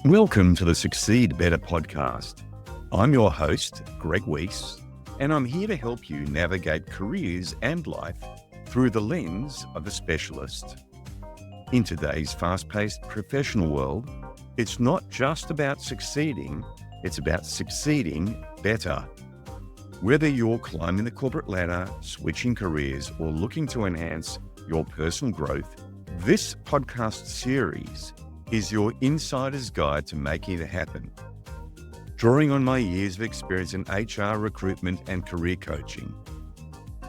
Welcome to the Succeed Better podcast. I'm your host, Greg Weiss, and I'm here to help you navigate careers and life through the lens of a specialist. In today's fast-paced professional world, it's not just about succeeding, it's about succeeding better. Whether you're climbing the corporate ladder, switching careers, or looking to enhance your personal growth, this podcast series is your insider's guide to making it happen. Drawing on my years of experience in HR recruitment and career coaching,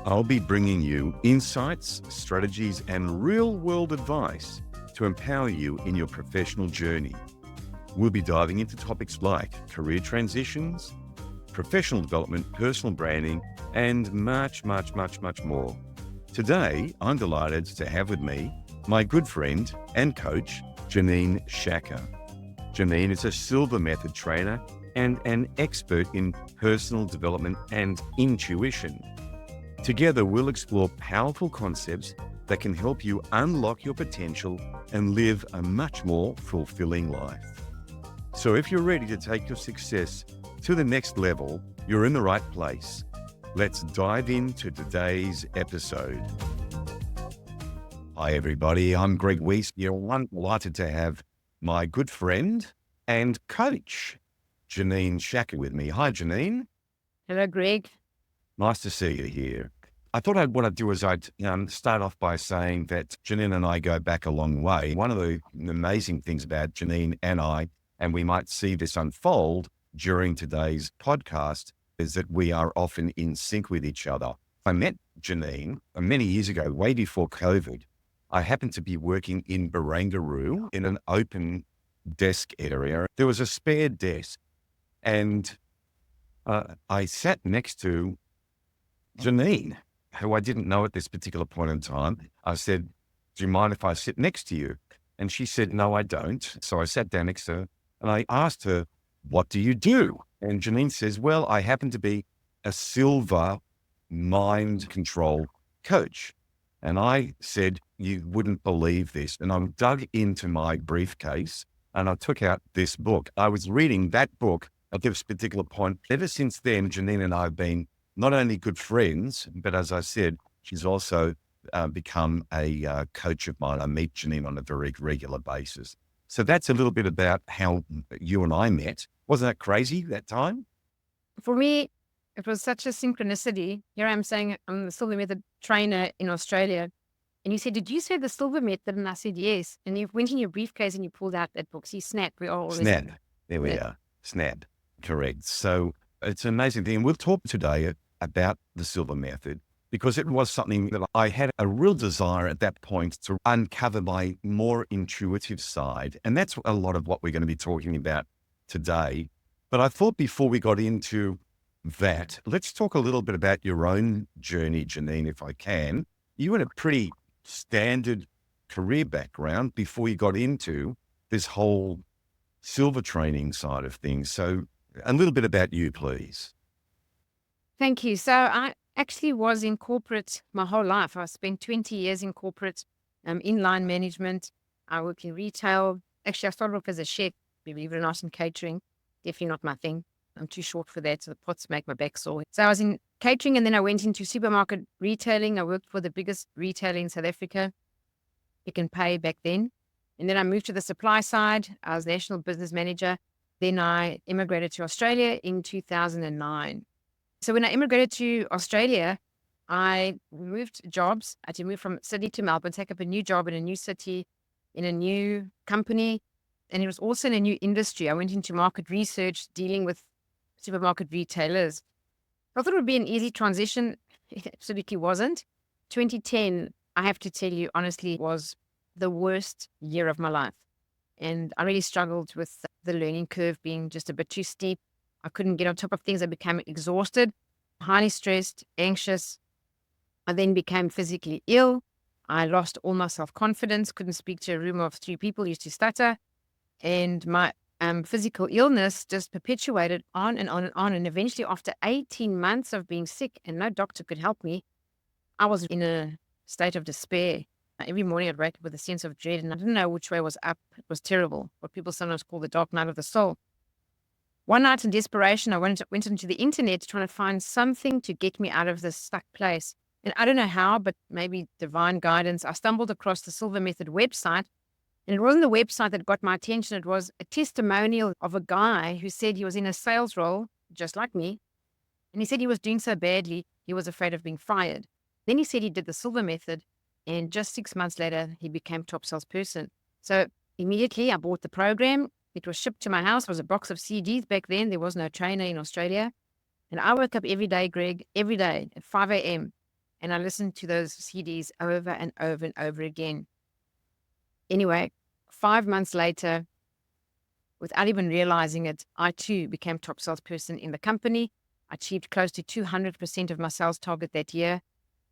I'll be bringing you insights, strategies, and real-world advice to empower you in your professional journey. We'll be diving into topics like career transitions, professional development, personal branding, and much more. Today, I'm delighted to have with me my good friend and coach, Jeanine Sciacca. Jeanine is a Silver Method trainer and an expert in personal development and intuition. Together, we'll explore powerful concepts that can help you unlock your potential and live a much more fulfilling life. So if you're ready to take your success to the next level, you're in the right place. Let's dive into today's episode. Hi, everybody. I'm Greg Weiss. You're delighted to have my good friend and coach, Jeanine Sciacca, with me. Hi, Jeanine. Hello, Greg. Nice to see you here. I thought what I'd do is I'd start off by saying that Jeanine and I go back a long way. One of the amazing things about Jeanine and I, and we might see this unfold during today's podcast, is that we are often in sync with each other. I met Jeanine many years ago, way before COVID. I happened to be working in Barangaroo in an open desk area. There was a spare desk, and I sat next to Jeanine, who I didn't know at this particular point in time. I said, "Do you mind if I sit next to you?" And she said, "No, I don't." So I sat down next to her and I asked her, "What do you do?" And Jeanine says, "Well, I happen to be a silver mind control coach." And I said, "You wouldn't believe this." And I dug into my briefcase and I took out this book. I was reading that book at this particular point. Ever since then, Jeanine and I have been not only good friends, but as I said, she's also become a coach of mine. I meet Jeanine on a very regular basis. So that's a little bit about how you and I met. Wasn't that crazy that time? For me, it was such a synchronicity. Here I'm saying I'm the Silver Method trainer in Australia. And you said, "Did you say the Silver Method?" And I said, "Yes." And you went in your briefcase and you pulled out that book. See, snap. We are always Snap. There we are. Snap. Correct. So it's an amazing thing. And we'll talk today about the Silver Method because it was something that I had a real desire at that point to uncover my more intuitive side. And that's a lot of what we're going to be talking about today. But I thought before we got into that, let's talk a little bit about your own journey, Jeanine, if I can. You had a pretty standard career background before you got into this whole silver training side of things. So a little bit about you, please. Thank you. So I actually was in corporate my whole life. I spent 20 years in corporate, in line management. I worked in retail. Actually, I started off as a chef, believe it or not, in catering. Definitely not my thing. I'm too short for that. So the pots make my back sore. So I was in catering and then I went into supermarket retailing. I worked for the biggest retailer in South Africa, Pick n Pay back then. And then I moved to the supply side. I was national business manager. Then I immigrated to Australia in 2009. So when I immigrated to Australia, I moved jobs. I had to move from Sydney to Melbourne, take up a new job in a new city, in a new company. And it was also in a new industry. I went into market research, dealing with supermarket retailers. I thought it would be an easy transition. It absolutely wasn't. 2010, I have to tell you, honestly, was the worst year of my life. And I really struggled with the learning curve being just a bit too steep. I couldn't get on top of things. I became exhausted, highly stressed, anxious. I then became physically ill. I lost all my self-confidence, couldn't speak to a room of 3 people, used to stutter. And my physical illness just perpetuated on and on and on. And eventually, after 18 months of being sick and no doctor could help me, I was in a state of despair. Every morning I'd wake up with a sense of dread and I didn't know which way was up. It was terrible. What people sometimes call the dark night of the soul. One night in desperation, I went into the internet trying to find something to get me out of this stuck place. And I don't know how, but maybe divine guidance, I stumbled across the Silver Method website. And it wasn't the website that got my attention. It was a testimonial of a guy who said he was in a sales role, just like me. And he said he was doing so badly, he was afraid of being fired. Then he said he did the Silver Method. And just 6 months later, he became top salesperson. So immediately I bought the program. It was shipped to my house. It was a box of CDs back then. There was no trainer in Australia. And I woke up every day, Greg, every day at 5 a.m. And I listened to those CDs over and over and over again. Anyway, 5 months later, without even realizing it, I too became top salesperson in the company. I achieved close to 200% of my sales target that year.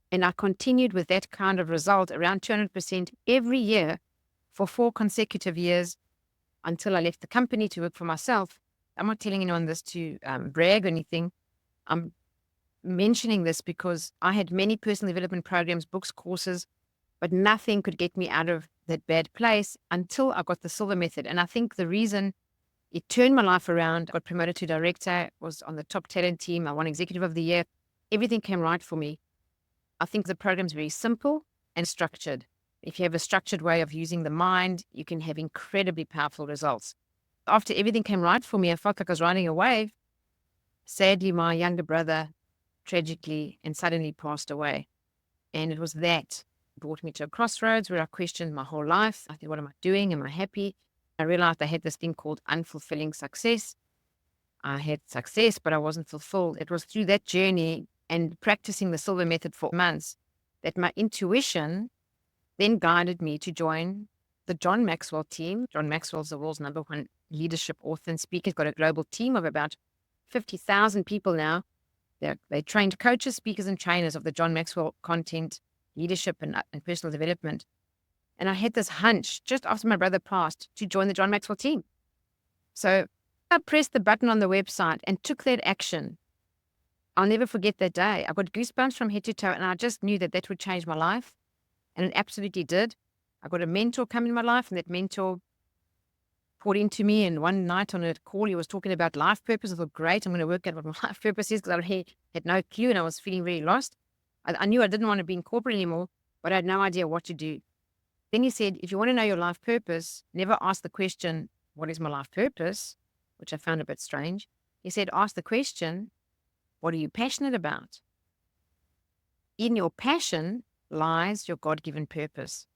And I continued with that kind of result, around 200% every year for 4 consecutive years until I left the company to work for myself. I'm not telling anyone this to brag or anything. I'm mentioning this because I had many personal development programs, books, courses, but nothing could get me out of that bad place until I got the Silver Method. And I think the reason it turned my life around, I got promoted to director, was on the top talent team, I won Executive of the Year. Everything came right for me. I think the program's very simple and structured. If you have a structured way of using the mind, you can have incredibly powerful results. After everything came right for me, I felt like I was riding a wave. Sadly, my younger brother tragically and suddenly passed away. And it was that brought me to a crossroads where I questioned my whole life. I thought, what am I doing? Am I happy? I realized I had this thing called unfulfilling success. I had success, but I wasn't fulfilled. It was through that journey and practicing the Silver Method for months that my intuition then guided me to join the John Maxwell team. John Maxwell's the world's #1 leadership author and speaker. He's got a global team of about 50,000 people now. They're trained coaches, speakers, and trainers of the John Maxwell content, leadership, and personal development. And I had this hunch just after my brother passed to join the John Maxwell team. So I pressed the button on the website and took that action. I'll never forget that day. I got goosebumps from head to toe, and I just knew that that would change my life. And it absolutely did. I got a mentor come in my life, and that mentor poured into me. And one night on a call, he was talking about life purpose. I thought, great, I'm going to work out what my life purpose is, because I had no clue and I was feeling very lost. I knew I didn't want to be in corporate anymore, but I had no idea what to do. Then he said, if you want to know your life purpose, never ask the question, what is my life purpose? Which I found a bit strange. He said, ask the question, what are you passionate about? In your passion lies your God-given purpose.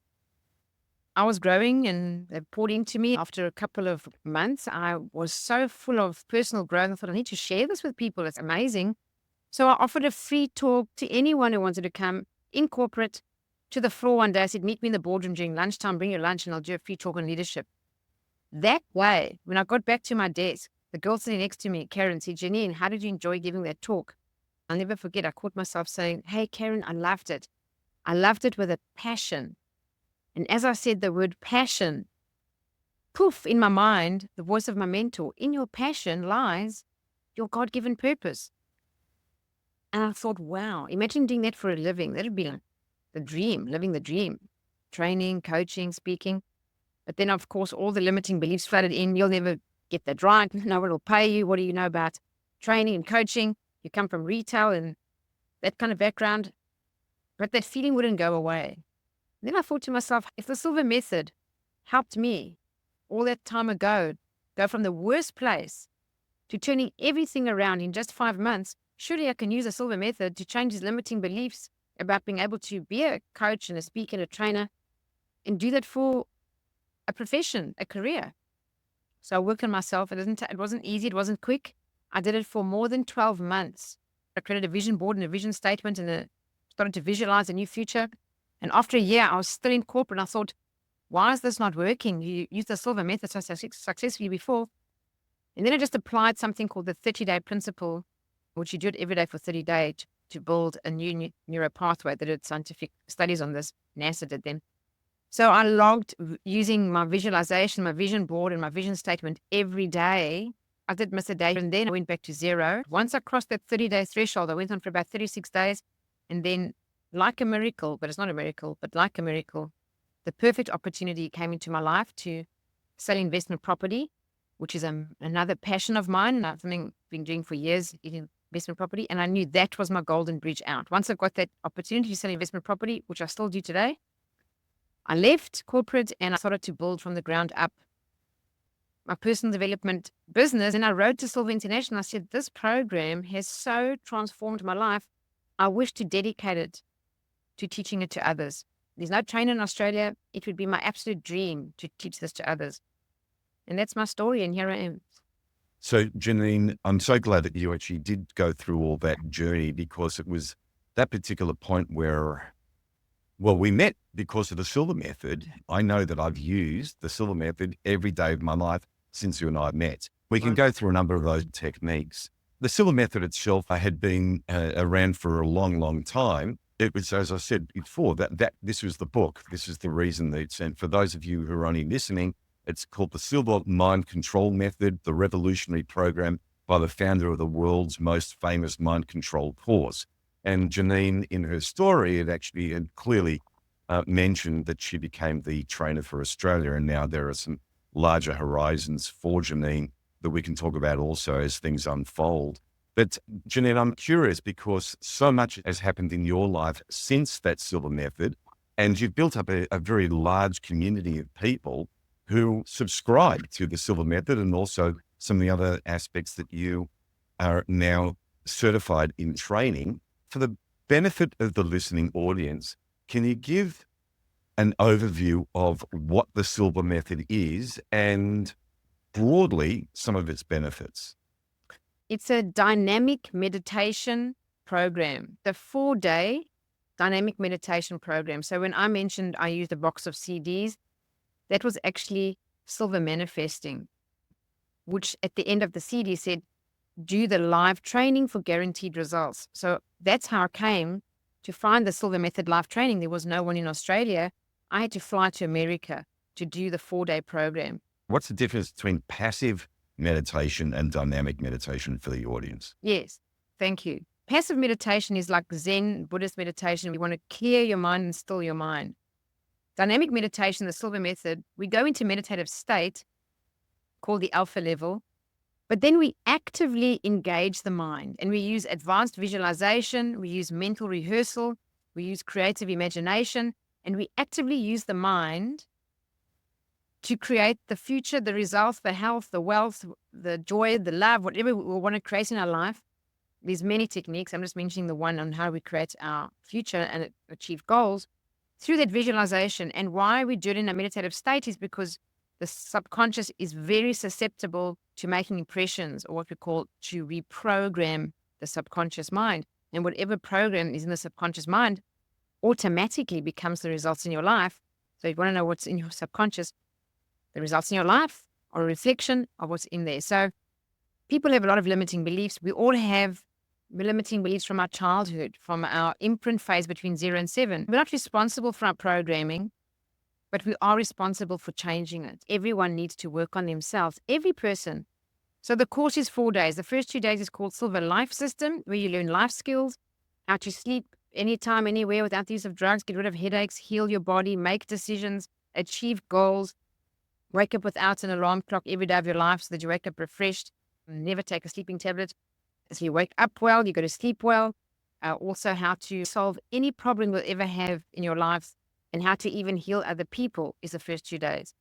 I was growing and they poured into me. After a couple of months, I was so full of personal growth. I thought, I need to share this with people. It's amazing. So I offered a free talk to anyone who wanted to come in corporate to the floor one day. I said, meet me in the boardroom during lunchtime, bring your lunch, and I'll do a free talk on leadership. That way, when I got back to my desk, the girl sitting next to me, Karen, said, Jeanine, how did you enjoy giving that talk? I'll never forget, I caught myself saying, hey, Karen, I loved it. I loved it with a passion. And as I said the word passion, poof, in my mind, the voice of my mentor, in your passion lies your God-given purpose. And I thought, wow, imagine doing that for a living. That would be like the dream, living the dream, training, coaching, speaking. But then, of course, all the limiting beliefs flooded in. You'll never get that right. No one will pay you. What do you know about training and coaching? You come from retail and that kind of background. But that feeling wouldn't go away. Then I thought to myself, if the Silver Method helped me all that time ago, go from the worst place to turning everything around in just 5 months, surely I can use the Silver Method to change these limiting beliefs about being able to be a coach and a speaker and a trainer and do that for a profession, a career. So I worked on myself. It wasn't easy. It wasn't quick. I did it for more than 12 months. I created a vision board and a vision statement and started to visualize a new future. And after a year, I was still in corporate. And I thought, why is this not working? You used the Silver Method so successfully before. And then I just applied something called the 30-day principle, which you do it every day for 30 days to build a new neuro pathway. They did scientific studies on this. NASA did them. So I logged using my visualization, my vision board, and my vision statement every day. I did miss a day, and then I went back to 0. Once I crossed that 30-day threshold, I went on for about 36 days. And then, like a miracle, but it's not a miracle, but like a miracle, the perfect opportunity came into my life to sell investment property, which is another passion of mine. Something I've been doing for years, in investment property. And I knew that was my golden bridge out. Once I got that opportunity to sell investment property, which I still do today, I left corporate and I started to build from the ground up my personal development business. And I wrote to Silver International. I said, this program has so transformed my life. I wish to dedicate it to teaching it to others. There's no trainer in Australia. It would be my absolute dream to teach this to others. And that's my story. And here I am. So, Jeanine, I'm so glad that you actually did go through all that journey, because it was that particular point where, well, we met because of the Silver Method. I know that I've used the Silver Method every day of my life since you and I met. We can go through a number of those techniques. The Silver Method itself had been around for a long, long time. It was, as I said before, that this was the book. This is the reason that it's, and for those of you who are only listening, it's called the Silver Mind Control Method, the revolutionary program by the founder of the world's most famous mind control course. And Jeanine, in her story, had clearly mentioned that she became the trainer for Australia. And now there are some larger horizons for Jeanine that we can talk about also as things unfold. But Jeanine, I'm curious, because so much has happened in your life since that Silver Method, and you've built up a very large community of people who subscribe to the Silver Method, and also some of the other aspects that you are now certified in training. For the benefit of the listening audience, can you give an overview of what the Silver Method is and broadly some of its benefits? It's a dynamic meditation program, the 4-day dynamic meditation program. So when I mentioned I used a box of CDs, that was actually Silver Manifesting, which at the end of the CD said, do the live training for guaranteed results. So that's how I came to find the Silver Method live training. There was no one in Australia. I had to fly to America to do the 4-day program. What's the difference between passive meditation and dynamic meditation for the audience? Yes, thank you. Passive meditation is like Zen, Buddhist meditation. We want to clear your mind and still your mind. Dynamic meditation, the Silver Method, we go into meditative state called the alpha level, but then we actively engage the mind, and we use advanced visualization, we use mental rehearsal, we use creative imagination, and we actively use the mind to create the future, the results, the health, the wealth, the joy, the love, whatever we want to create in our life. There's many techniques. I'm just mentioning the one on how we create our future and achieve goals through that visualization. And why we do it in a meditative state is because the subconscious is very susceptible to making impressions, or what we call to reprogram the subconscious mind. And whatever program is in the subconscious mind automatically becomes the results in your life. So if you want to know what's in your subconscious, the results in your life are a reflection of what's in there. So people have a lot of limiting beliefs. We all have limiting beliefs from our childhood, from our imprint phase between 0 and 7. We're not responsible for our programming, but we are responsible for changing it. Everyone needs to work on themselves, every person. So the course is 4 days. The first 2 days is called Silver Life System, where you learn life skills, how to sleep anytime, anywhere without the use of drugs, get rid of headaches, heal your body, make decisions, achieve goals, wake up without an alarm clock every day of your life so that you wake up refreshed, never take a sleeping tablet. So you wake up well, you go to sleep well. Also how to solve any problem you'll ever have in your lives, and how to even heal other people is the first 2 days.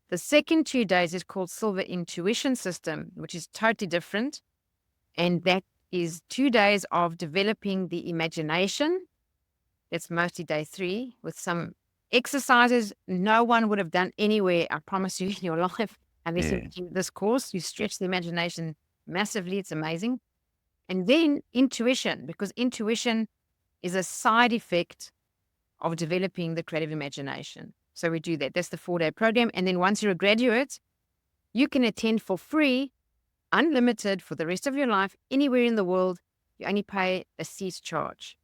The second 2 days is called Silver Intuition System, which is totally different. And that is 2 days of developing the imagination. That's mostly day 3, with some exercises no one would have done anywhere, I promise you, in your life. Unless you do this course, you stretch the imagination massively. It's amazing. And then intuition, because intuition is a side effect of developing the creative imagination. So we do that. That's the 4-day program. And then once you're a graduate, you can attend for free, unlimited, for the rest of your life, anywhere in the world. You only pay a cease charge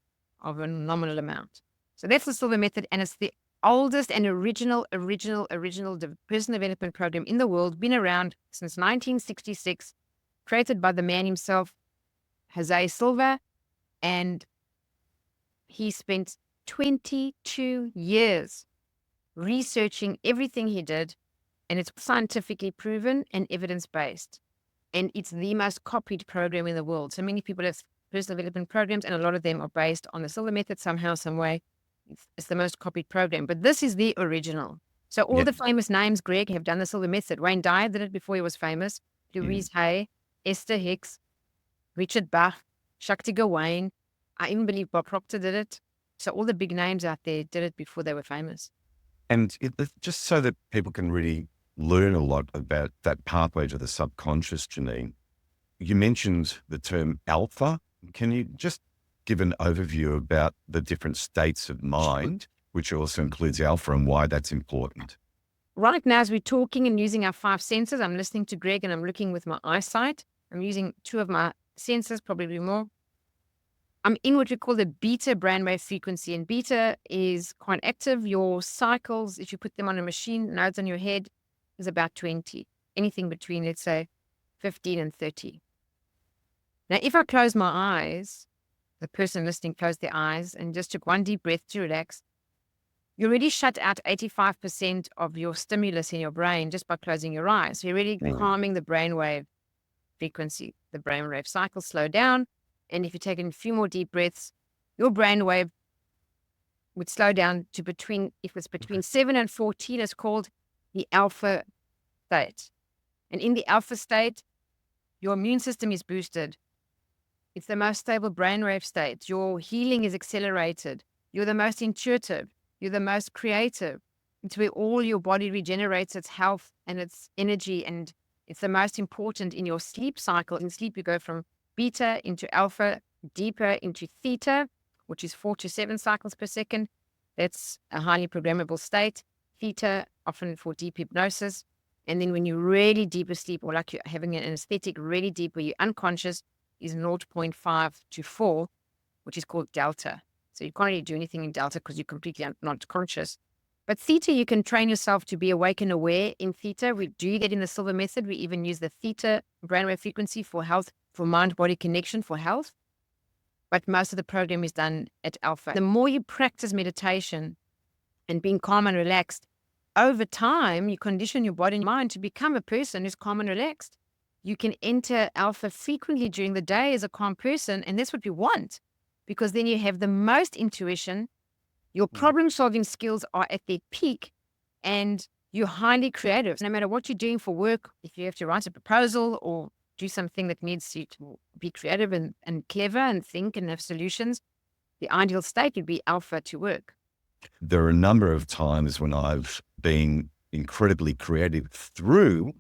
of a nominal amount. So that's the Silver Method, and it's the oldest and original personal development program in the world, been around since 1966, created by the man himself, Jose Silva, and he spent 22 years researching everything he did, and it's scientifically proven and evidence-based. And it's the most copied program in the world. So many people have personal development programs, and a lot of them are based on the Silver Method somehow, some way. It's the most copied program, but this is the original. So all Yeah. the famous names, Greg, have done the Silver Method. Wayne Dyer did it before he was famous. Louise Hay, Esther Hicks, Richard Bach, Shakti Gawain. I even believe Bob Proctor did it. So all the big names out there did it before they were famous. And just so that people can really learn a lot about that pathway to the subconscious, Jeanine, you mentioned the term alpha. Can you just give an overview about the different states of mind, which also includes alpha, and why that's important? Right now, as we're talking and using our 5 senses, I'm listening to Greg and I'm looking with my eyesight. I'm using 2 of my senses, probably more. I'm in what we call the beta brainwave frequency, and beta is quite active. Your cycles, if you put them on a machine, nodes on your head, is about 20. Anything between, let's say, 15 and 30. Now, if I close my eyes, the person listening closed their eyes and just took one deep breath to relax, you already shut out 85% of your stimulus in your brain just by closing your eyes. So you're really calming the brainwave frequency. The brainwave cycles slow down. And if you take in a few more deep breaths, your brainwave would slow down to if it's between 7 and 14, it's called the alpha state. And in the alpha state, your immune system is boosted. It's the most stable brainwave state. Your healing is accelerated. You're the most intuitive. You're the most creative. It's where all your body regenerates its health and its energy. And it's the most important in your sleep cycle. In sleep, you go from beta into alpha, deeper into theta, which is 4 to 7 cycles per second. That's a highly programmable state. Theta, often for deep hypnosis. And then when you're really deep asleep, or like you're having an anesthetic really deep where you're unconscious, is 0.5 to 4, which is called delta. So you can't really do anything in delta because you're completely not conscious. But theta, you can train yourself to be awake and aware in theta. We do that in the Silver Method. We even use the theta brainwave frequency for health, for mind-body connection, for health. But most of the program is done at alpha. The more you practice meditation and being calm and relaxed, over time, you condition your body and mind to become a person who's calm and relaxed. You can enter alpha frequently during the day as a calm person, and that's what we want, because then you have the most intuition, your problem-solving skills are at their peak, and you're highly creative. No matter what you're doing for work, if you have to write a proposal or do something that needs you to be creative and clever and think and have solutions, the ideal state would be alpha to work. There are a number of times when I've been incredibly creative through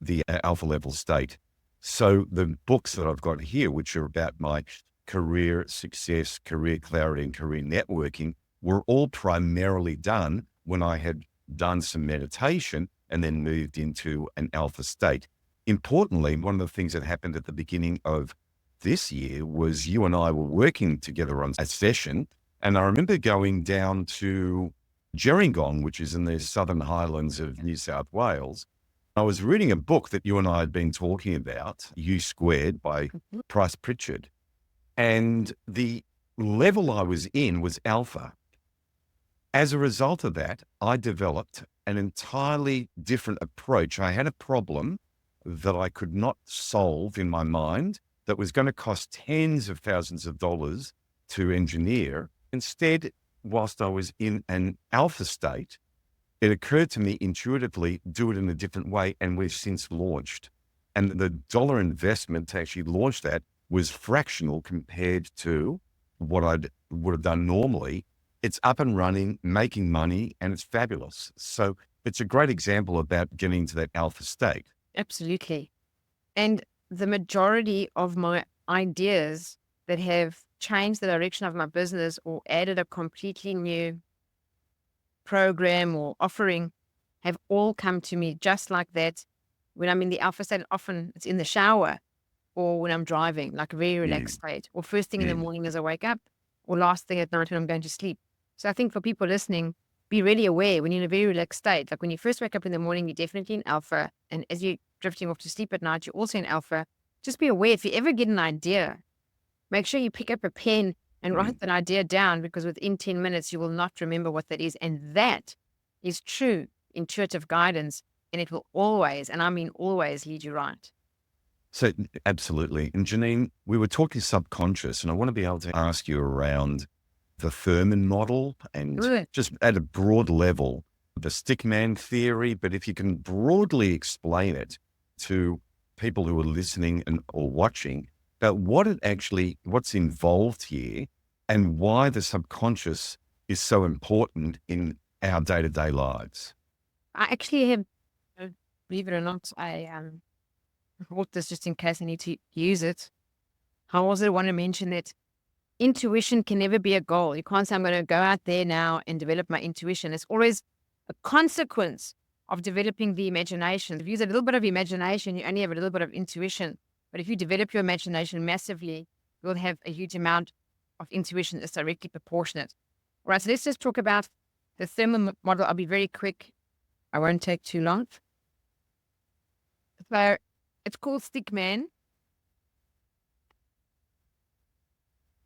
the alpha level state. So the books that I've got here, which are about my career success, career clarity, and career networking, were all primarily done when I had done some meditation and then moved into an alpha state. Importantly, one of the things that happened at the beginning of this year was you and I were working together on a session, and I remember going down to Gerringong, which is in the Southern Highlands of New South Wales. I was reading a book that you and I had been talking about, U Squared by Price Pritchard. And the level I was in was alpha. As a result of that, I developed an entirely different approach. I had a problem that I could not solve in my mind that was going to cost tens of thousands of dollars to engineer. Instead, whilst I was in an alpha state, it occurred to me intuitively, do it in a different way. And we've since launched. And the dollar investment to actually launch that was fractional compared to what I would have done normally. It's up and running, making money, and it's fabulous. So it's a great example about getting to that alpha state. Absolutely. And the majority of my ideas that have changed the direction of my business or added a completely new program or offering have all come to me just like that. When I'm in the alpha state, often it's in the shower or when I'm driving, like a very relaxed state, or first thing in the morning as I wake up, or last thing at night when I'm going to sleep. So I think for people listening, be really aware when you're in a very relaxed state. Like when you first wake up in the morning, you're definitely in alpha. And as you're drifting off to sleep at night, you're also in alpha. Just be aware. If you ever get an idea, make sure you pick up a pen and write that idea down, because within 10 minutes, you will not remember what that is. And that is true intuitive guidance, and it will always, and I mean always, lead you right. So absolutely. And Jeanine, we were talking subconscious, and I want to be able to ask you around the Thurman model and Good. just at a broad level, the stickman theory, but if you can broadly explain it to people who are listening and or watching about what's involved here and why the subconscious is so important in our day-to-day lives. I actually have, believe it or not, I wrote this just in case I need to use it. I also want to mention that intuition can never be a goal. You can't say, I'm going to go out there now and develop my intuition. It's always a consequence of developing the imagination. If you use a little bit of imagination, you only have a little bit of intuition. But if you develop your imagination massively, you'll have a huge amount of intuition that's directly proportionate. All right, so let's just talk about the Thurman model. I'll be very quick. I won't take too long. So it's called Stickman.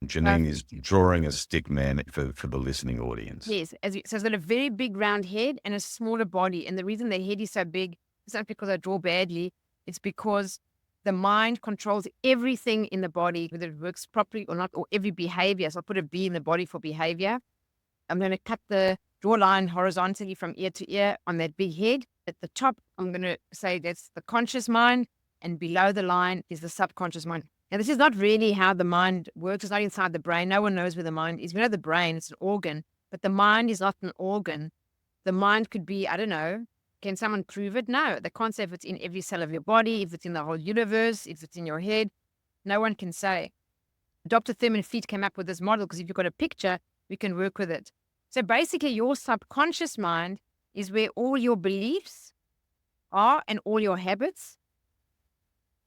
Jeanine is drawing a stick man for the listening audience. Yes. So it's got a very big round head and a smaller body. And the reason the head is so big is not because I draw badly. It's because the mind controls everything in the body, whether it works properly or not, or every behavior. So I'll put a B in the body for behavior. I'm going to cut the draw line horizontally from ear to ear on that big head. At the top, I'm going to say that's the conscious mind. And below the line is the subconscious mind. Now, this is not really how the mind works. It's not inside the brain. No one knows where the mind is. We know the brain, it's an organ, but the mind is not an organ. The mind could be, I don't know, can someone prove it? No, they can't say if it's in every cell of your body, if it's in the whole universe, if it's in your head. No one can say. Dr. Thurman Feet came up with this model because if you've got a picture, we can work with it. So basically, your subconscious mind is where all your beliefs are and all your habits.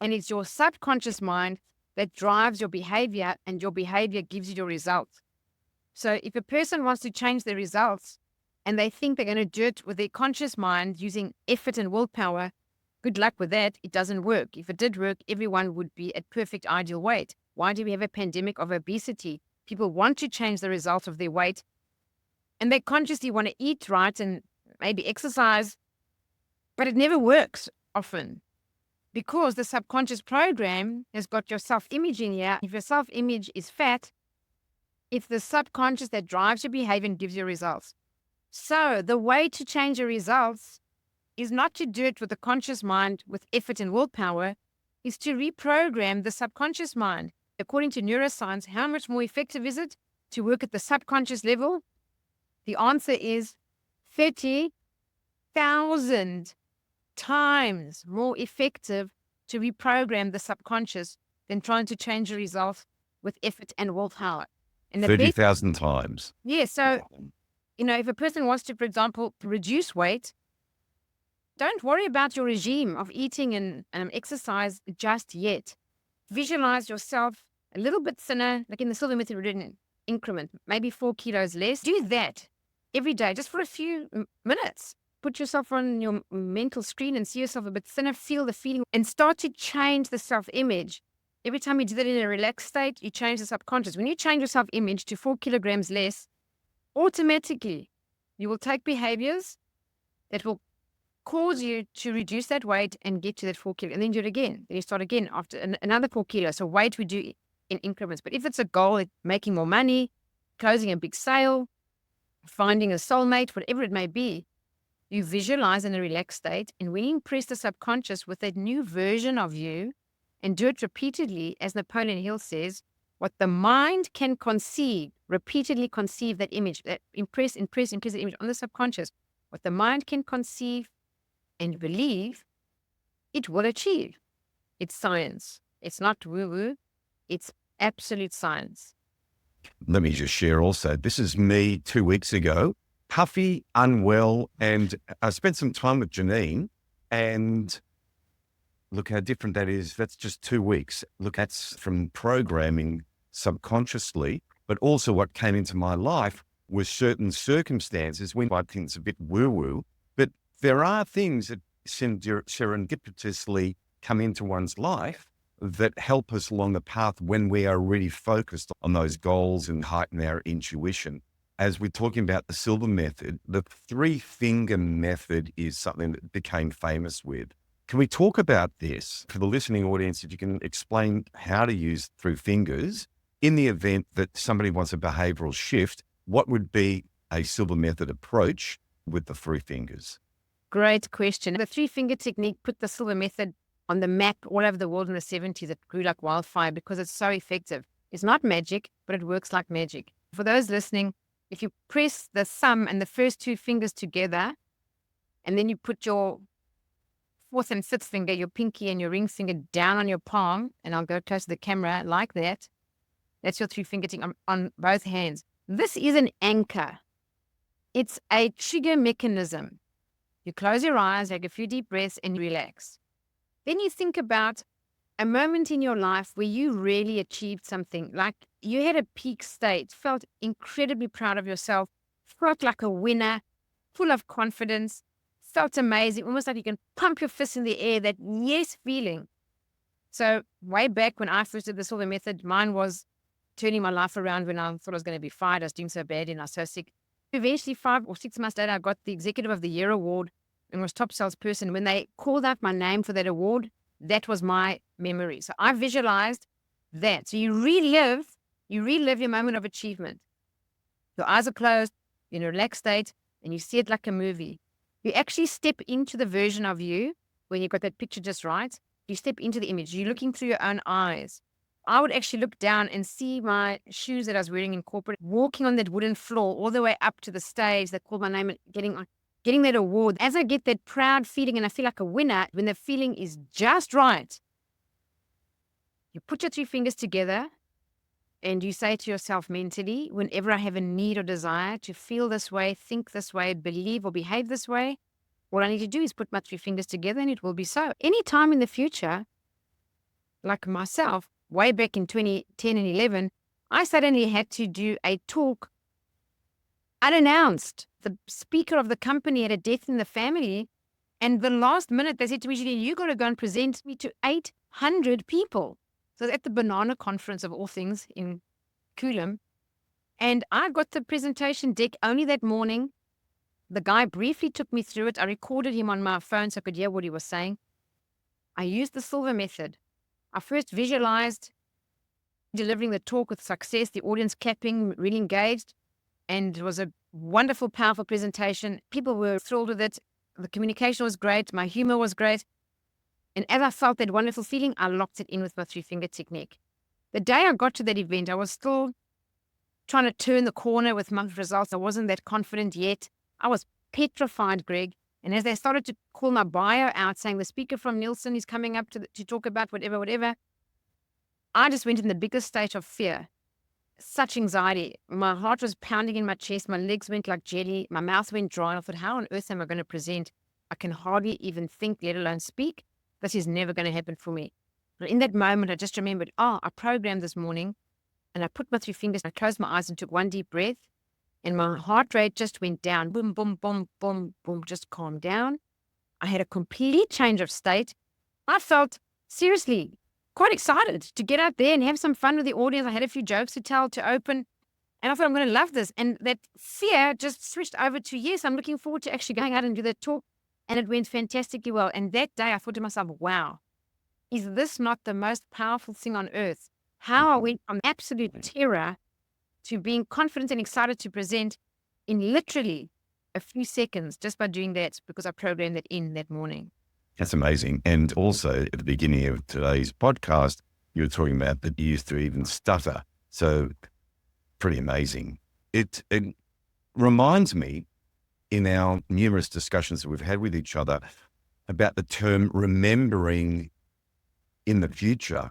And it's your subconscious mind that drives your behavior, and your behavior gives you your results. So if a person wants to change their results and they think they're going to do it with their conscious mind using effort and willpower, good luck with that. It doesn't work. If it did work, everyone would be at perfect ideal weight. Why do we have a pandemic of obesity? People want to change the result of their weight, and they consciously want to eat right and maybe exercise, but it never works often. Because the subconscious program has got your self-image in here. If your self-image is fat, it's the subconscious that drives your behavior and gives you results. So the way to change your results is not to do it with the conscious mind with effort and willpower, is to reprogram the subconscious mind. According to neuroscience, how much more effective is it to work at the subconscious level? The answer is 30,000 times more effective to reprogram the subconscious than trying to change the results with effort and willpower. And 30,000 times. Yeah. So, if a person wants to, for example, reduce weight, don't worry about your regime of eating and exercise just yet. Visualize yourself a little bit thinner, like in the silver method increment, maybe 4 kilos less. Do that every day, just for a few minutes. Put yourself on your mental screen and see yourself a bit thinner, feel the feeling, and start to change the self-image. Every time you do that in a relaxed state, you change the subconscious. When you change your self-image to 4 kilograms less, automatically you will take behaviors that will cause you to reduce that weight and get to that 4 kilo, and then do it again. Then you start again after another 4 kilos. So weight we do in increments. But if it's a goal, like making more money, closing a big sale, finding a soulmate, whatever it may be, you visualize in a relaxed state, and when you impress the subconscious with that new version of you and do it repeatedly, as Napoleon Hill says, what the mind can conceive, repeatedly conceive that image, that impress that image on the subconscious, what the mind can conceive and believe, it will achieve. It's science. It's not woo-woo. It's absolute science. Let me just share also, this is me 2 weeks ago. Puffy, unwell, and I spent some time with Jeanine, and look how different that is. That's just 2 weeks. Look, that's from programming subconsciously, but also what came into my life was certain circumstances when I think it's a bit woo-woo, but there are things that serendipitously come into one's life that help us along the path when we are really focused on those goals and heighten our intuition. as we're talking about the silver method, the 3-finger method is something that became famous with. Can we talk about this for the listening audience? If you can explain how to use 3 fingers in the event that somebody wants a behavioral shift, what would be a silver method approach with the 3 fingers? Great question. The 3-finger technique put the silver method on the map all over the world in the 70s. It grew like wildfire because it's so effective. It's not magic, but it works like magic. For those listening, if you press the thumb and the first 2 fingers together, and then you put your 4th and 5th finger, your pinky and your ring finger down on your palm, and I'll go close to the camera like that. That's your 3-finger technique on both hands. This is an anchor. It's a trigger mechanism. You close your eyes, take a few deep breaths, and relax. Then you think about a moment in your life where you really achieved something, like you had a peak state, felt incredibly proud of yourself, felt like a winner, full of confidence, felt amazing, almost like you can pump your fist in the air, that yes feeling. So way back when I first did the silver method, mine was turning my life around when I thought I was going to be fired. I was doing so bad and I was so sick. Eventually, 5 or 6 months later, I got the Executive of the Year award and was top salesperson. When they called out my name for that award, that was my memory. So I visualized that. So you relive your moment of achievement. Your eyes are closed, you're in a relaxed state, and you see it like a movie. You actually step into the version of you when you got that picture just right. You step into the image. You're looking through your own eyes. I would actually look down and see my shoes that I was wearing in corporate, walking on that wooden floor all the way up to the stage. They called my name and getting that award. As I get that proud feeling and I feel like a winner, when the feeling is just right, you put your 3 fingers together and you say to yourself mentally, whenever I have a need or desire to feel this way, think this way, believe or behave this way, all I need to do is put my 3 fingers together and it will be so. Anytime in the future, like myself, way back in 2010 and 11, I suddenly had to do a talk unannounced. The speaker of the company had a death in the family. And the last minute, they said to me, Jeanine, you got to go and present me to 800 people. So at the Banana Conference of all things in Kulim. And I got the presentation deck only that morning. The guy briefly took me through it. I recorded him on my phone so I could hear what he was saying. I used the silver method. I first visualized delivering the talk with success, the audience clapping, really engaged. And it was a wonderful, powerful presentation. People were thrilled with it. The communication was great. My humor was great. And as I felt that wonderful feeling, I locked it in with my 3-finger technique. The day I got to that event, I was still trying to turn the corner with my results. I wasn't that confident yet. I was petrified, Greg. And as they started to call my bio out, saying the speaker from Nielsen is coming up to talk about whatever, I just went in the biggest state of fear. Such anxiety. My heart was pounding in my chest. My legs went like jelly. My mouth went dry. I thought, how on earth am I going to present? I can hardly even think, let alone speak. This is never going to happen for me. But in that moment, I just remembered, I programmed this morning and I put my 3 fingers, I closed my eyes and took one deep breath. And my heart rate just went down. Boom, boom, boom, boom, boom, just calmed down. I had a complete change of state. I felt, seriously, quite excited to get out there and have some fun with the audience. I had a few jokes to tell, to open. And I thought, I'm going to love this. And that fear just switched over to, yes, I'm looking forward to actually going out and do that talk. And it went fantastically well. And that day I thought to myself, wow, is this not the most powerful thing on earth? How I went from absolute terror to being confident and excited to present in literally a few seconds just by doing that, because I programmed it in that morning. That's amazing. And also at the beginning of today's podcast, you were talking about that you used to even stutter. So pretty amazing. It reminds me, in our numerous discussions that we've had with each other, about the term remembering in the future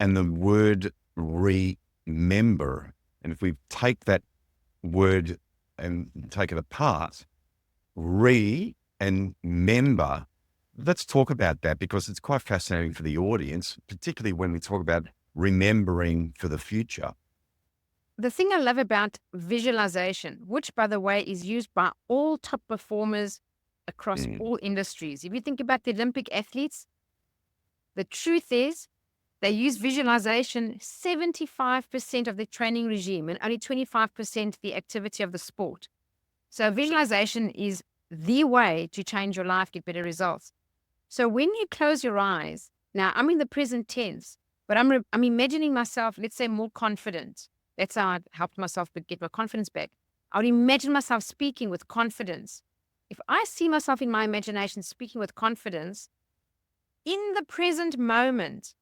and the word remember. And if we take that word and take it apart, and member, let's talk about that, because it's quite fascinating for the audience, particularly when we talk about remembering for the future. The thing I love about visualization, which, by the way, is used by all top performers across all industries. If you think about the Olympic athletes, the truth is They use visualization 75% of the training regime and only 25% the activity of the sport. So visualization is the way to change your life, get better results. So when you close your eyes, now I'm in the present tense, but I'm imagining myself, let's say, more confident. That's how I helped myself get my confidence back. I would imagine myself speaking with confidence. If I see myself in my imagination speaking with confidence, in the present moment,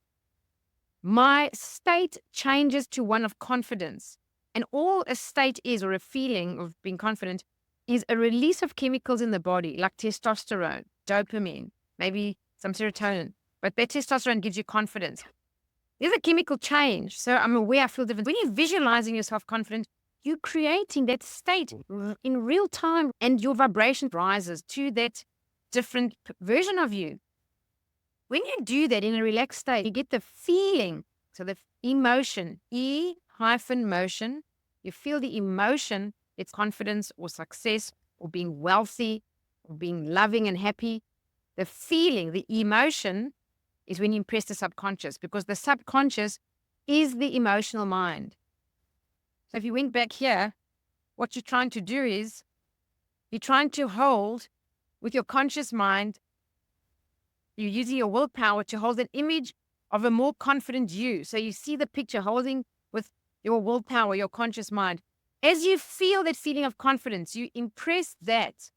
my state changes to one of confidence. And all a state is, or a feeling of being confident, is a release of chemicals in the body, like testosterone, dopamine, maybe some serotonin. But that testosterone gives you confidence. There's a chemical change. So I'm aware, I feel different. When you're visualizing yourself confident, you're creating that state in real time, and your vibration rises to that different version of you. When you do that in a relaxed state, you get the feeling. So the emotion, E-motion, you feel the emotion, it's confidence or success or being wealthy or being loving and happy. The feeling, the emotion, is when you impress the subconscious, because the subconscious is the emotional mind. So if you went back here, what you're trying to do is you're trying to hold with your conscious mind, you're using your willpower to hold an image of a more confident you. So you see the picture holding with your willpower, your conscious mind. As you feel that feeling of confidence, you impress that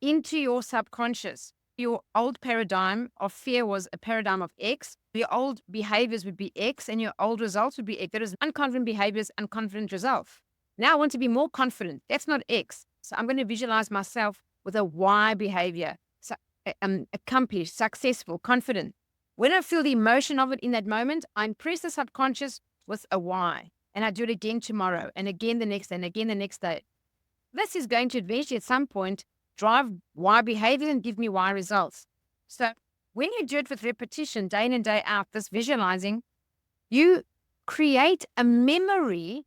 into your subconscious. Your old paradigm of fear was a paradigm of X. Your old behaviors would be X, and your old results would be X. That is unconfident behaviors, unconfident results. Now I want to be more confident. That's not X. So I'm going to visualize myself with a Y behavior. So, accomplished, successful, confident. When I feel the emotion of it in that moment, I impress the subconscious with a Y. And I do it again tomorrow, and again the next day, and again the next day. This is going to eventually at some point drive Y behavior and give me Y results. So when you do it with repetition, day in and day out, this visualizing, you create a memory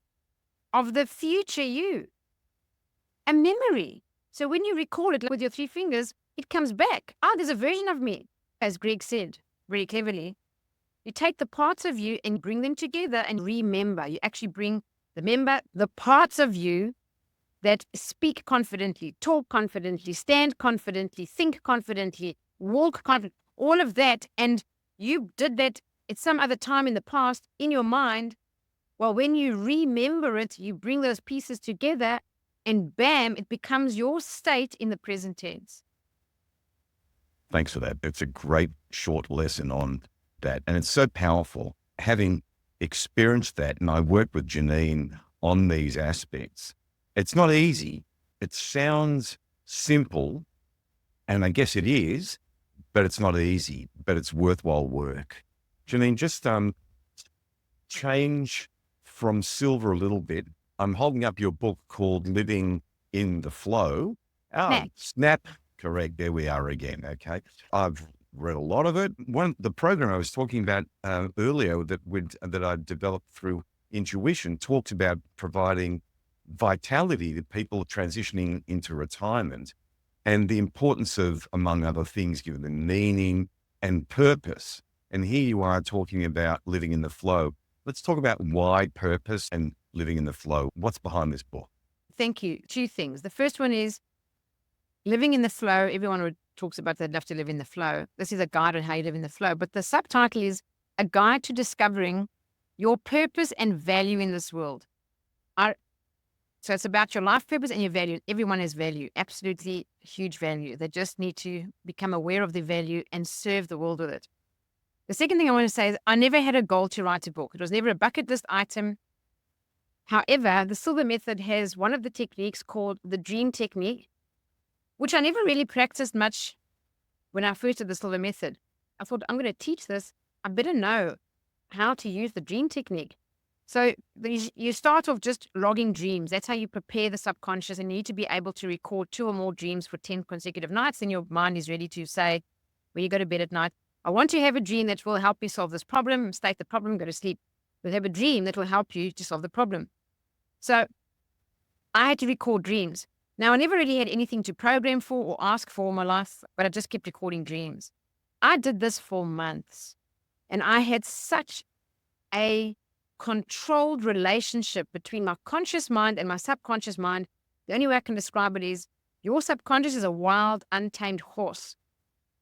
of the future you. A memory. So when you recall it with your 3 fingers, it comes back. There's a version of me. As Greg said very cleverly, you take the parts of you and bring them together and remember. You actually bring the parts of you that speak confidently, talk confidently, stand confidently, think confidently, walk confidently, all of that. And you did that at some other time in the past in your mind. Well, when you remember it, you bring those pieces together and bam, it becomes your state in the present tense. Thanks for that. It's a great short lesson on that. And it's so powerful. Having experienced that, and I worked with Jeanine on these aspects, it's not easy. It sounds simple, and I guess it is, but it's not easy, but it's worthwhile work. Jeanine, just change from silver a little bit. I'm holding up your book called Living in the Flow. Snap. Correct. There we are again. Okay. I've read a lot of it. The program I was talking about earlier that I developed through Intuition talked about providing vitality to people transitioning into retirement, and the importance of, among other things, giving them meaning and purpose. And here you are talking about living in the flow. Let's talk about why purpose and living in the flow. What's behind this book? Thank you. 2 things. The first one is living in the flow. Everyone talks about they'd love to live in the flow. This is a guide on how you live in the flow. But the subtitle is a guide to discovering your purpose and value in this world. So it's about your life purpose and your value. Everyone has value, absolutely huge value. They just need to become aware of their value and serve the world with it. The second thing I want to say is I never had a goal to write a book. It was never a bucket list item. However, the Silver Method has one of the techniques called the dream technique, which I never really practiced much when I first did the Silver Method. I thought, I'm going to teach this. I better know how to use the dream technique. So you start off just logging dreams. That's how you prepare the subconscious, and you need to be able to record 2 or more dreams for 10 consecutive nights. Then your mind is ready to say, when you go to bed at night, I want to have a dream that will help me solve this problem, state the problem, go to sleep. You'll have a dream that will help you to solve the problem. So I had to record dreams. Now, I never really had anything to program for or ask for in my life, but I just kept recording dreams. I did this for months, and I had such a controlled relationship between my conscious mind and my subconscious mind. The only way I can describe it is your subconscious is a wild, untamed horse.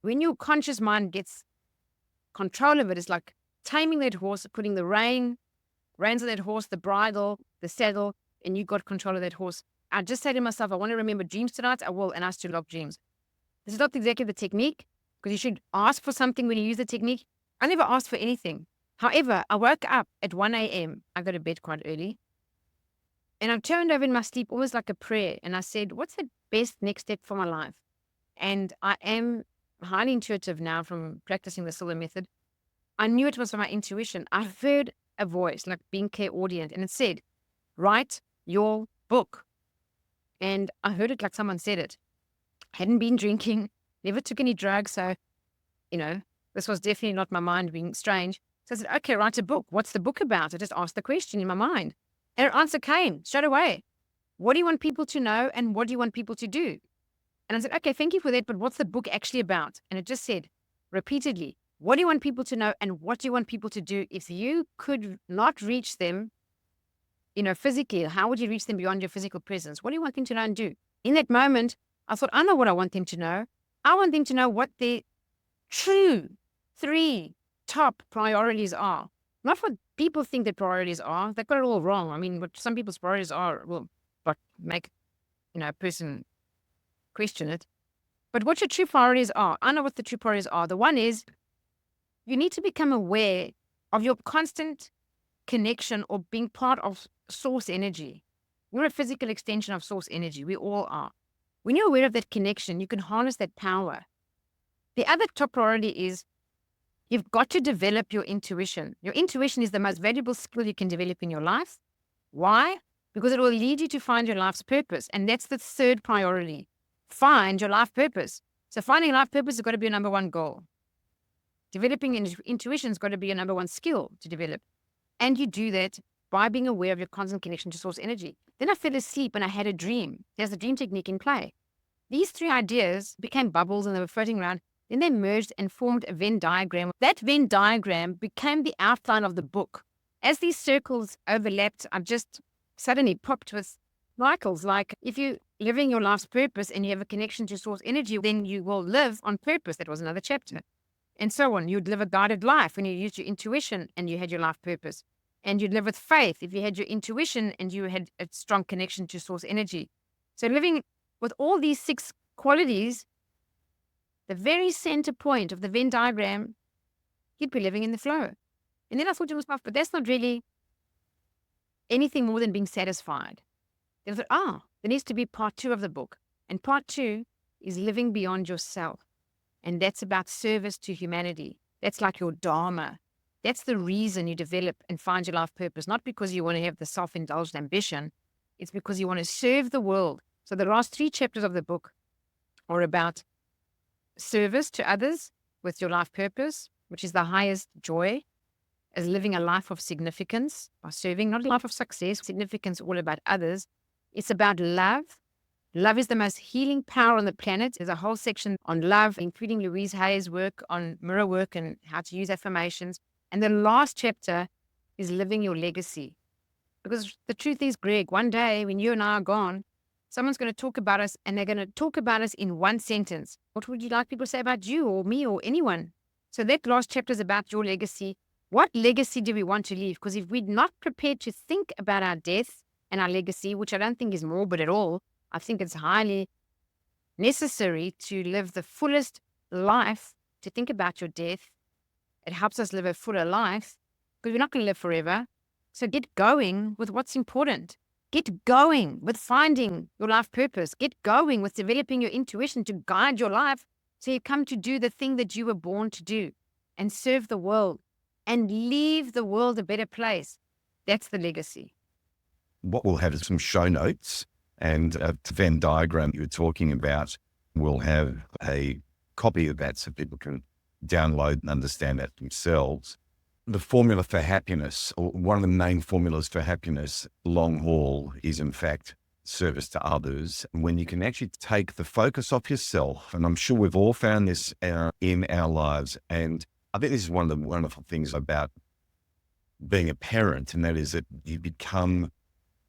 When your conscious mind gets control of it, it's like taming that horse, putting the reins on that horse, the bridle, the saddle, and you got control of that horse. I just say to myself, I want to remember dreams tonight. I will, and I still love dreams. This is not exactly the technique, because you should ask for something when you use the technique. I never asked for anything. However, I woke up at 1 a.m. I go to bed quite early. And I turned over in my sleep almost like a prayer. And I said, what's the best next step for my life? And I am highly intuitive now from practicing the Silver method. I knew it was from my intuition. I heard a voice, like being clairaudient, and it said, write your book. And I heard it like someone said it. Hadn't been drinking, never took any drugs. So, this was definitely not my mind being strange. So I said, okay, write a book. What's the book about? I just asked the question in my mind. And her answer came straight away. What do you want people to know and what do you want people to do? And I said, okay, thank you for that, but what's the book actually about? And it just said repeatedly, what do you want people to know and what do you want people to do? If you could not reach them, physically, how would you reach them beyond your physical presence? What do you want them to know and do? In that moment, I thought, I know what I want them to know. I want them to know what their true 3 top priorities are. Not what people think their priorities are. They've got it all wrong. I mean, what some people's priorities are will make, a person question it. But what your true priorities are, I know what the true priorities are. The one is you need to become aware of your constant connection or being part of source energy. We're a physical extension of source energy. We all are. When you're aware of that connection, you can harness that power. The other top priority is you've got to develop your intuition. Your intuition is the most valuable skill you can develop in your life. Why? Because it will lead you to find your life's purpose. And that's the third priority. Find your life purpose. So finding life purpose has got to be your number one goal. Developing intuition has got to be your number one skill to develop. And you do that by being aware of your constant connection to source energy. Then I fell asleep and I had a dream. There's the dream technique in play. These 3 ideas became bubbles and they were floating around. Then they merged and formed a Venn diagram. That Venn diagram became the outline of the book. As these circles overlapped, I just suddenly popped with cycles. Like if you're living your life's purpose and you have a connection to source energy, then you will live on purpose. That was another chapter. And so on. You'd live a guided life when you used your intuition and you had your life purpose. And you'd live with faith if you had your intuition and you had a strong connection to source energy. So living with all these 6 qualities, the very center point of the Venn diagram, you'd be living in the flow. And then I thought to myself, but that's not really anything more than being satisfied. Then I thought, there needs to be part 2 of the book. And part 2 is living beyond yourself. And that's about service to humanity. That's like your dharma. That's the reason you develop and find your life purpose. Not because you want to have the self-indulged ambition. It's because you want to serve the world. So the last 3 chapters of the book are about service to others with your life purpose, which is the highest joy, as living a life of significance by serving, not a life of success. Significance all about others. It's about love. Love is the most healing power on the planet. There's a whole section on love, including Louise Hay's work on mirror work and how to use affirmations. And the last chapter is living your legacy. Because the truth is, Greg, one day when you and I are gone, someone's going to talk about us and they're going to talk about us in one sentence. What would you like people to say about you or me or anyone? So that last chapter is about your legacy. What legacy do we want to leave? Because if we're not prepared to think about our death and our legacy, which I don't think is morbid at all, I think it's highly necessary to live the fullest life, to think about your death. It helps us live a fuller life because we're not going to live forever. So get going with what's important. Get going with finding your life purpose. Get going with developing your intuition to guide your life so you come to do the thing that you were born to do and serve the world and leave the world a better place. That's the legacy. What we'll have is some show notes and a Venn diagram you were talking about. We'll have a copy of that so people can download and understand that themselves. The formula for happiness, or one of the main formulas for happiness, long haul, is in fact service to others. When you can actually take the focus off yourself, and I'm sure we've all found this in our lives. And I think this is one of the wonderful things about being a parent, and that is that you become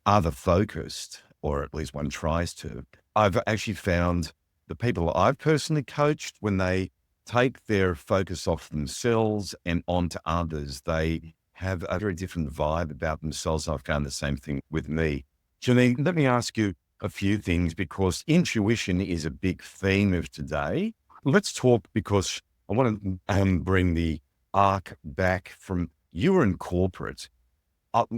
other focused, or at least one tries to. I've actually found the people I've personally coached, when they take their focus off themselves and onto others, they have a very different vibe about themselves. I've found the same thing with me. Jeanine, let me ask you a few things, because intuition is a big theme of today. Let's talk, because I want to bring the arc back from you were in corporate.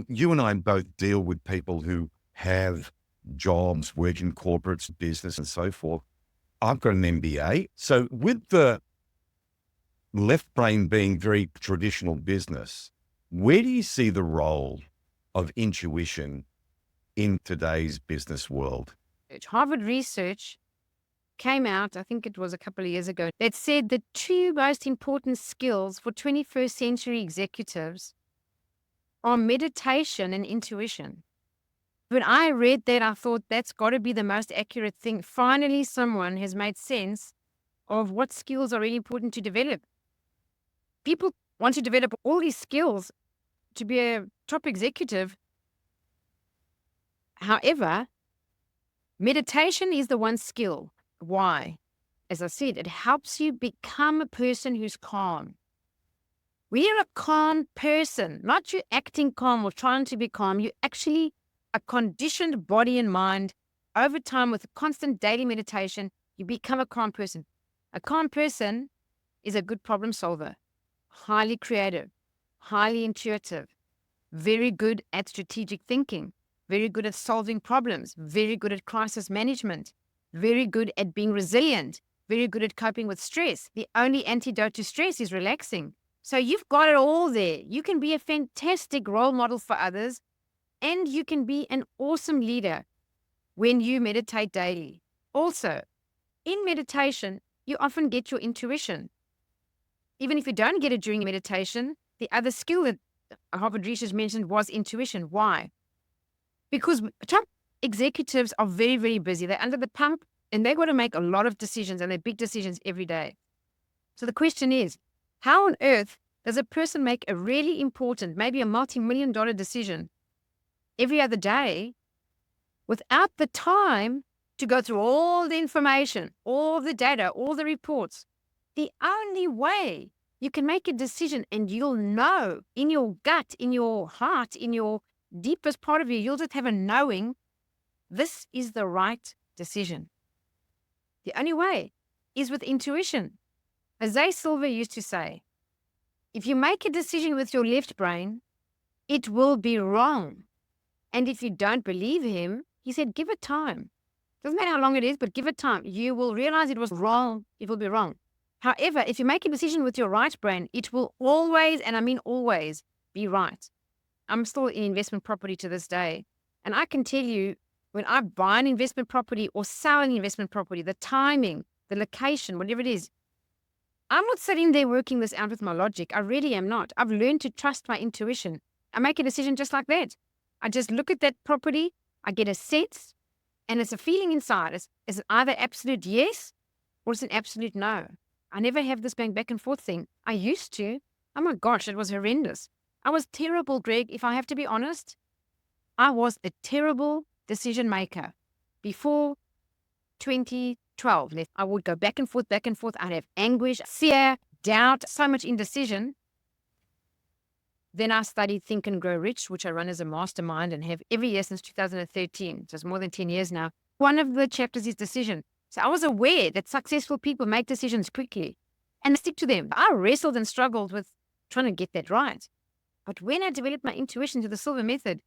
You and I both deal with people who have jobs, work in corporates, business and so forth. I've got an MBA. So with the left brain being very traditional business, where do you see the role of intuition in today's business world? Harvard research came out, I think it was a couple of years ago, that said the two most important skills for 21st century executives are meditation and intuition. When I read that, I thought that's got to be the most accurate thing. Finally, someone has made sense of what skills are really important to develop. People want to develop all these skills to be a top executive. However, meditation is the one skill. Why? As I said, it helps you become a person who's calm. When you're a calm person, not you acting calm or trying to be calm, you actually a conditioned body and mind over time with constant daily meditation, you become a calm person. A calm person is a good problem solver, highly creative, highly intuitive, very good at strategic thinking, very good at solving problems, very good at crisis management, very good at being resilient, very good at coping with stress. The only antidote to stress is relaxing. So you've got it all there. You can be a fantastic role model for others, and you can be an awesome leader when you meditate daily. Also, in meditation, you often get your intuition. Even if you don't get it during meditation, the other skill that Harvard research mentioned was intuition. Why? Because top executives are very, very busy. They're under the pump and they've got to make a lot of decisions, and they're big decisions every day. So the question is, how on earth does a person make a really important, maybe a multi-million-dollar decision every other day without the time to go through all the information, all the data, all the reports? The only way you can make a decision, and you'll know in your gut, in your heart, in your deepest part of you, you'll just have a knowing this is the right decision. The only way is with intuition. As Zay Silver used to say, if you make a decision with your left brain, it will be wrong. And if you don't believe him, he said, give it time. Doesn't matter how long it is, but give it time. You will realize it was wrong. It will be wrong. However, if you make a decision with your right brain, it will always, and I mean always, be right. I'm still in investment property to this day. And I can tell you, when I buy an investment property or sell an investment property, the timing, the location, whatever it is, I'm not sitting there working this out with my logic. I really am not. I've learned to trust my intuition. I make a decision just like that. I just look at that property, I get a sense, and it's a feeling inside. It's either absolute yes or it's an absolute no. I never have this going back and forth thing. I used to. Oh my gosh, it was horrendous. I was terrible, Greg. If I have to be honest, I was a terrible decision maker. Before 2012, I would go back and forth. I'd have anguish, fear, doubt, so much indecision. Then I studied Think and Grow Rich, which I run as a mastermind and have every year since 2013. So it's more than 10 years now. One of the chapters is decision. So I was aware that successful people make decisions quickly and stick to them. I wrestled and struggled with trying to get that right. But when I developed my intuition to the Silver Method,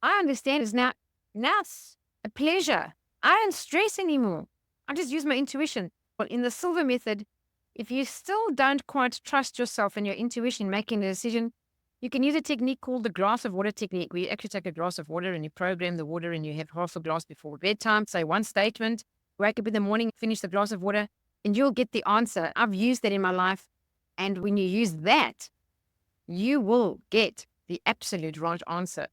I understand it's now it's a pleasure. I don't stress anymore. I just use my intuition. Well, in the Silver Method, if you still don't quite trust yourself and your intuition in making a decision, you can use a technique called the glass of water technique, where you actually take a glass of water and you program the water and you have half a glass before bedtime, say one statement, wake up in the morning, finish the glass of water, and you'll get the answer. I've used that in my life. And when you use that, you will get the absolute right answer.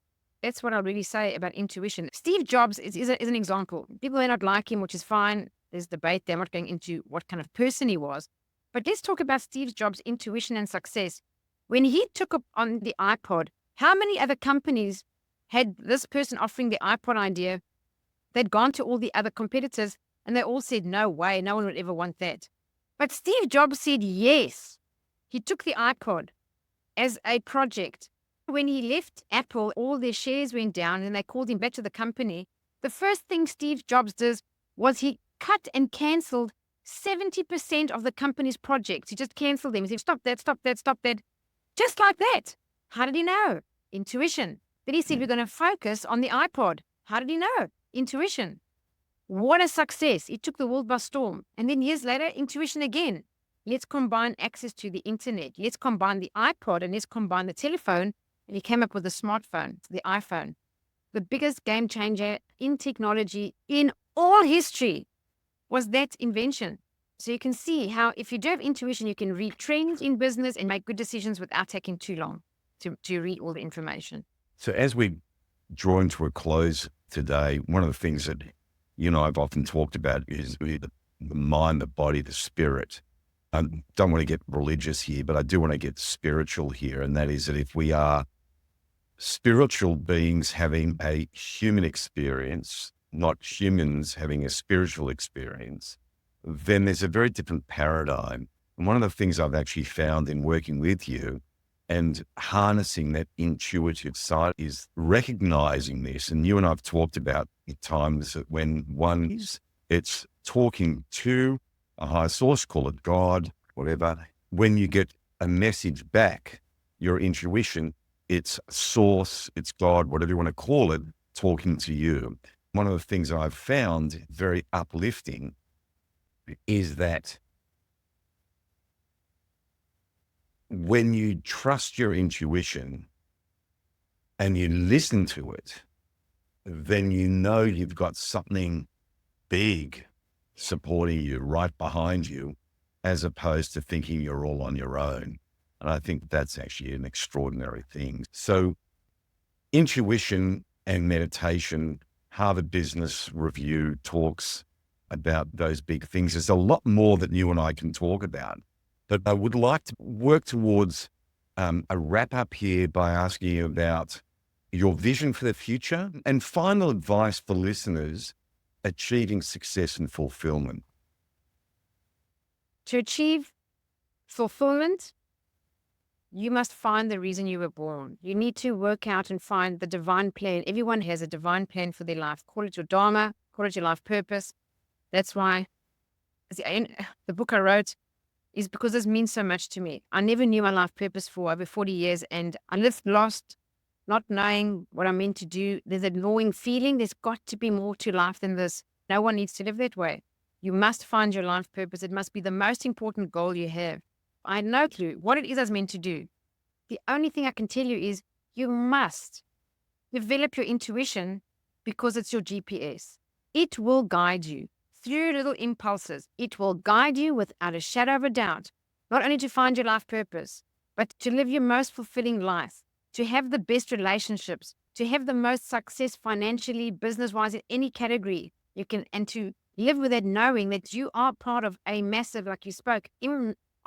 That's what I'll really say about intuition. Steve Jobs is an example. People may not like him, which is fine. There's debate. They're not going into what kind of person he was. But let's talk about Steve Jobs' intuition and success. When he took up on the iPod, How many other companies had this person offering the iPod idea? They'd gone to all the other competitors and they all said, no way, no one would ever want that. But Steve Jobs said yes. He took the iPod as a project. When he left Apple, all their shares went down and they called him back to the company. The first thing Steve Jobs did was he cut and canceled 70% of the company's projects. He just canceled them. He said, stop that, stop that, stop that. Just like that. How did he know? Intuition. Then he said, we're going to focus on the iPod. How did he know? Intuition. What a success. It took the world by storm. And then years later, intuition again. Let's combine access to the internet. Let's combine the iPod and let's combine the telephone. And he came up with the smartphone, the iPhone. The biggest game changer in technology in all history was that invention. So you can see how if you do have intuition, you can read trends in business and make good decisions without taking too long to read all the information. So as we draw into a close today, one of the things that you and I have often talked about is the mind, the body, the spirit. I don't want to get religious here, but I do want to get spiritual here. And that is that if we are spiritual beings having a human experience, not humans having a spiritual experience, then there's a very different paradigm. And one of the things I've actually found in working with you and harnessing that intuitive side is recognizing this. And you and I've talked about at times that when one is, it's talking to a higher source, call it God, whatever. When you get a message back, your intuition, it's source, it's God, whatever you want to call it, talking to you. One of the things I've found very uplifting is that when you trust your intuition and you listen to it, then you know you've got something big supporting you, right behind you, as opposed to thinking you're all on your own. And I think that's actually an extraordinary thing. So intuition and meditation, Harvard Business Review talks about those big things. There's a lot more that you and I can talk about, but I would like to work towards a wrap up here by asking you about your vision for the future and final advice for listeners achieving success and fulfillment. To achieve fulfillment, you must find the reason you were born. You need to work out and find the divine plan. Everyone has a divine plan for their life. Call it your dharma, call it your life purpose. That's why the book I wrote is because this means so much to me. I never knew my life purpose for over 40 years, and I lived lost, not knowing what I'm meant to do. There's a gnawing feeling. There's got to be more to life than this. No one needs to live that way. You must find your life purpose. It must be the most important goal you have. I had no clue what it is I was meant to do. The only thing I can tell you is you must develop your intuition because it's your GPS. It will guide you through little impulses. It will guide you without a shadow of a doubt, not only to find your life purpose, but to live your most fulfilling life, to have the best relationships, to have the most success financially, business-wise, in any category you can, and to live with that knowing that you are part of a massive, like you spoke,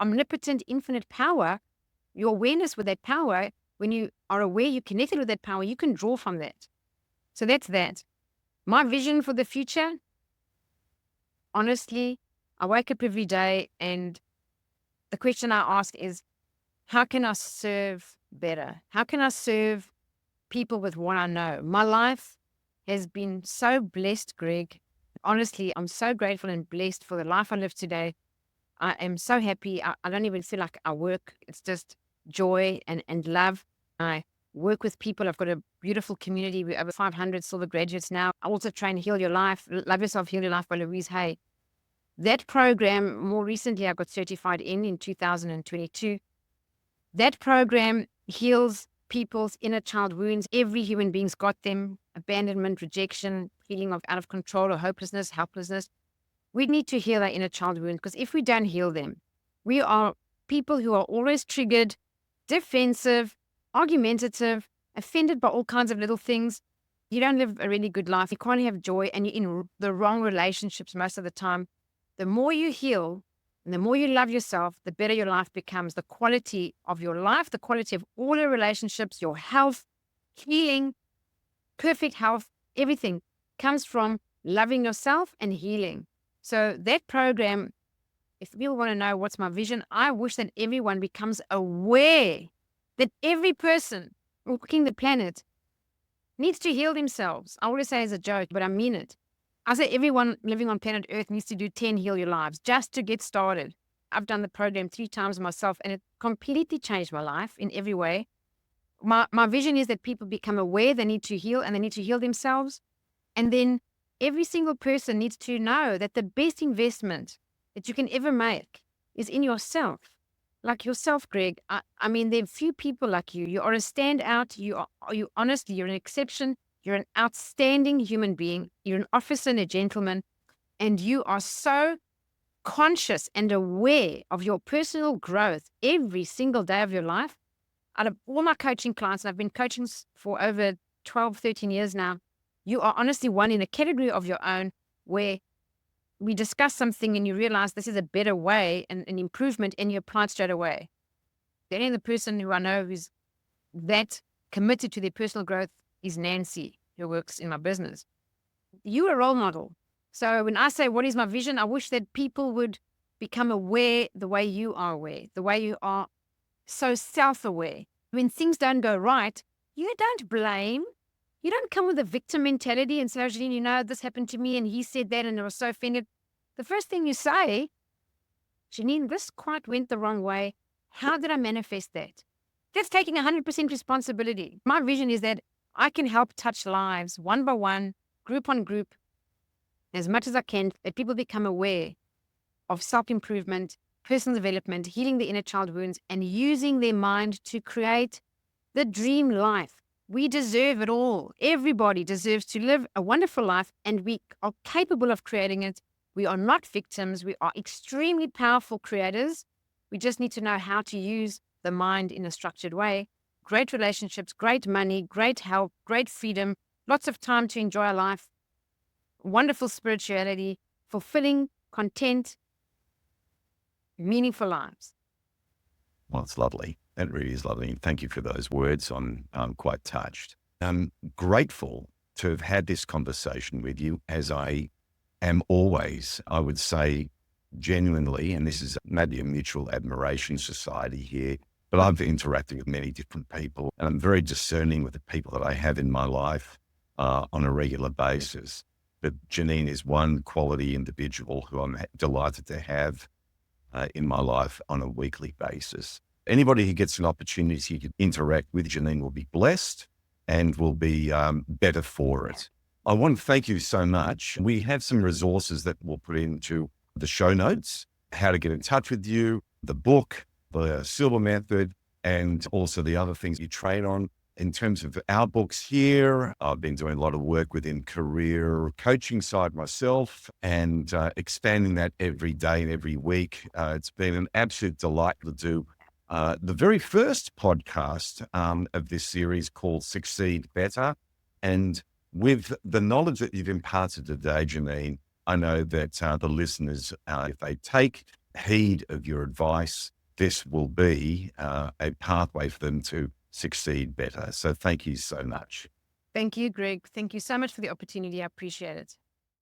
omnipotent, infinite power. Your awareness with that power, when you are aware you're connected with that power, you can draw from that. So that's that. My vision for the future, honestly, I wake up every day and the question I ask is, how can I serve better? How can I serve people with what I know? My life has been so blessed, Greg. Honestly, I'm so grateful and blessed for the life I live today. I am so happy. I don't even feel like I work. It's just joy and love. I work with people. I've got a beautiful community. We're over 500 silver graduates now. I also train Heal Your Life, Love Yourself, Heal Your Life by Louise Hay. That program, more recently, I got certified in 2022. That program heals people's inner child wounds. Every human being's got them. Abandonment, rejection, feeling of out of control or hopelessness, helplessness. We need to heal our inner child wounds, because if we don't heal them, we are people who are always triggered, defensive, argumentative, offended by all kinds of little things. You don't live a really good life. You can't have joy, and you're in the wrong relationships most of the time. The more you heal, And the more you love yourself, the better your life becomes. The quality of your life, the quality of all your relationships, your health, healing, perfect health, everything comes from loving yourself and healing. So that program, if people want to know what's my vision, I wish that everyone becomes aware that every person walking the planet needs to heal themselves. I always say as a joke, but I mean it. I say everyone living on planet Earth needs to do 10 Heal Your Lives just to get started. I've done the program 3 times myself, and it completely changed my life in every way. My vision is that people become aware they need to heal, and they need to heal themselves. And then every single person needs to know that the best investment that you can ever make is in yourself. Like yourself, Greg. I mean, there are few people like you. You are a standout. You're honestly, you're an exception. You're an outstanding human being. You're an officer and a gentleman. And you are so conscious and aware of your personal growth every single day of your life. Out of all my coaching clients, and I've been coaching for over 12, 13 years now, you are honestly one in a category of your own where we discuss something and you realize this is a better way and an improvement, and you apply it straight away. The only other person who I know who's that committed to their personal growth is Nancy, who works in my business. You're a role model. So when I say, what is my vision? I wish that people would become aware the way you are aware, the way you are so self-aware. When things don't go right, you don't blame. You don't come with a victim mentality and say, oh, Jeanine, you know, this happened to me and he said that and I was so offended. The first thing you say, Jeanine, this quite went the wrong way. How did I manifest that? That's taking 100% responsibility. My vision is that I can help touch lives one by one, group on group, as much as I can, that people become aware of self-improvement, personal development, healing the inner child wounds, and using their mind to create the dream life. We deserve it all. Everybody deserves to live a wonderful life, and we are capable of creating it. We are not victims. We are extremely powerful creators. We just need to know how to use the mind in a structured way. Great relationships, great money, great health, great freedom, lots of time to enjoy life, wonderful spirituality, fulfilling, content, meaningful lives. Well, it's lovely. That really is lovely. And thank you for those words. I'm quite touched. I'm grateful to have had this conversation with you, as I am always, I would say, genuinely, and this is maybe a mutual admiration society here, but I've interacted with many different people, and I'm very discerning with the people that I have in my life on a regular basis. But Jeanine is one quality individual who I'm delighted to have in my life on a weekly basis. Anybody who gets an opportunity to interact with Jeanine will be blessed and will be better for it. I want to thank you so much. We have some resources that we'll put into the show notes, how to get in touch with you, the book, the Silver Method, and also the other things you train on. In terms of our books here, I've been doing a lot of work within career coaching side myself, and expanding that every day and every week. It's been an absolute delight to do the very first podcast of this series called Succeed Better. And with the knowledge that you've imparted today, Jeanine, I know that the listeners, if they take heed of your advice, this will be a pathway for them to succeed better. So thank you so much. Thank you, Greg. Thank you so much for the opportunity. I appreciate it.